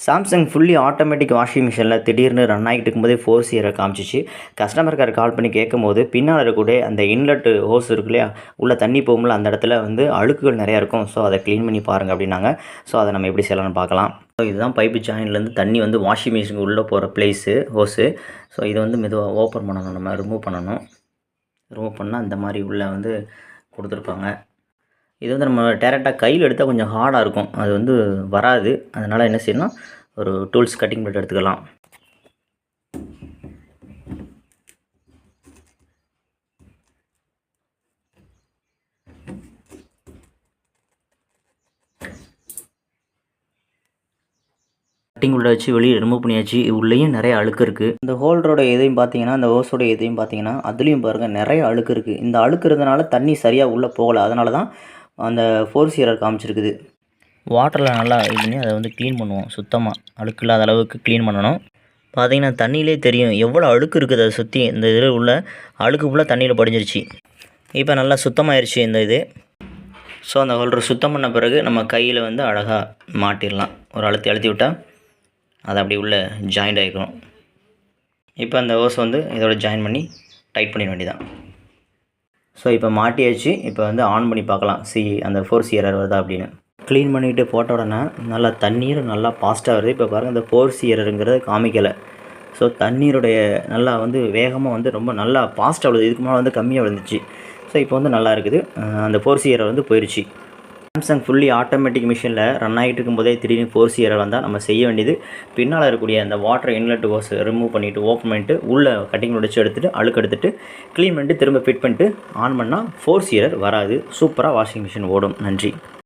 Samsung fully automatic washing மிஷினில் திடீர்னு run ஆகிட்டு இருக்கும்போதே ஃபோர்ஸ் எரர் காமிச்சிச்சு. கஸ்டமர் கேர் கால் பண்ணி கேட்கும்போது பின்னால் இருக்கக்கூடிய அந்த இன்லெட் ஹோஸ் இருக்கு இல்லையா, உள்ள தண்ணி போகும்ல, அந்த இடத்துல வந்து அழுக்குகள் நிறையா இருக்கும். ஸோ அதை க்ளீன் பண்ணி பாருங்கள் அப்படின்னாங்க. ஸோ அதை நம்ம எப்படி செய்யலாம்னு பார்க்கலாம். ஸோ இதுதான் பைப்பு ஜாயின்லேருந்து தண்ணி வந்து வாஷிங் மிஷினுக்கு உள்ளே போகிற பிளேஸு ஹோஸு. ஸோ இதை வந்து மெதுவாக ஓப்பன் பண்ணணும், நம்ம ரிமூவ் பண்ணணும். ரிமூவ் பண்ணால் இந்த மாதிரி உள்ளே வந்து கொடுத்துருப்பாங்க. இது வந்து நம்ம டேரெக்டாக கையில் எடுத்தால் கொஞ்சம் ஹார்டாக இருக்கும், அது வந்து வராது. அதனால் என்ன செய்யணும், ஒரு டூல்ஸ் கட்டிங் பிளேட் எடுத்துக்கலாம். கட்டிங் உள்ள வச்சு வெளியே ரிமூவ் பண்ணியாச்சு. உள்ளேயும் நிறைய அழுக்கு இருக்குது. இந்த ஹோல்டரோட எதையும் பார்த்தீங்கன்னா, அந்த ஹோஸோட எதையும் பார்த்தீங்கன்னா, அதுலேயும் பாருங்கள் நிறைய அழுக்கு இருக்குது. இந்த அழுக்கு இருந்தனால தண்ணி சரியாக உள்ளே போகலை. அதனால தான் அந்த ஃபோர்ஸ் எரர் காமிச்சிருக்குது. வாட்டரில் நல்லா இது பண்ணி அதை வந்து க்ளீன் பண்ணுவோம். சுத்தமாக அழுக்கு இல்லாத அளவுக்கு க்ளீன் பண்ணணும். பார்த்தீங்கன்னா தண்ணியிலே தெரியும் எவ்வளோ அழுக்கு இருக்குது. அதை சுற்றி இந்த இதில் உள்ள அழுக்கு ஃபுல்லாக தண்ணியில் படிஞ்சிருச்சு. இப்போ நல்லா சுத்தமாயிருச்சு இந்த இது. ஸோ அந்த ஹோல்டர் சுத்தம் பண்ண பிறகு நம்ம கையில் வந்து அழகாக மாட்டிடலாம். ஒரு அழுத்தி விட்டால் அது அப்படி உள்ள ஜாயிண்ட் ஆகிக்கும். இப்போ அந்த ஹோஸ் வந்து இதோட ஜாயின் பண்ணி டைட் பண்ணிட வேண்டியதான். ஸோ இப்போ மாட்டியாச்சு. இப்போ வந்து ஆன் பண்ணி பார்க்கலாம், அந்த ஃபோர்ஸ் எரர் வருதா அப்படின்னு. க்ளீன் பண்ணிவிட்டு போட்ட உடனே நல்லா தண்ணீர் நல்லா ஃபாஸ்ட்டாக வருது. இப்போ பாருங்கள், இந்த ஃபோர்ஸ் எரருங்கிறது காமிக்கலை. ஸோ தண்ணீருடைய நல்லா வந்து வேகமாக வந்து ரொம்ப நல்லா ஃபாஸ்ட்டாக வருது. இதுக்கு மேலே வந்து கம்மியாக விழுந்துச்சு. ஸோ இப்போ வந்து நல்லா இருக்குது. அந்த ஃபோர்ஸ் எரர் வந்து போயிடுச்சு. சாம்சங் ஃபுல்லி ஆட்டோமேட்டிக் மிஷினில் ரன் ஆகிட்டு இருக்கும்போதே திடீர்னு ஃபோர்ஸ் எரர் வந்தால் நம்ம செய்ய வேண்டியது, பின்னால் இருக்கக்கூடிய அந்த வாட்டர் இன்லெட் ஹோஸ் ரிமூவ் பண்ணிவிட்டு ஓப்பன் பண்ணிவிட்டு உள்ளே கட்டிங் உடைச்சு எடுத்துகிட்டு அழுக்கு எடுத்துகிட்டு க்ளீன் பண்ணிட்டு திரும்ப ஃபிட் பண்ணிட்டு ஆன் பண்ணால் ஃபோர்ஸ் எரர் வராது. சூப்பராக வாஷிங் மிஷின் ஓடும். நன்றி.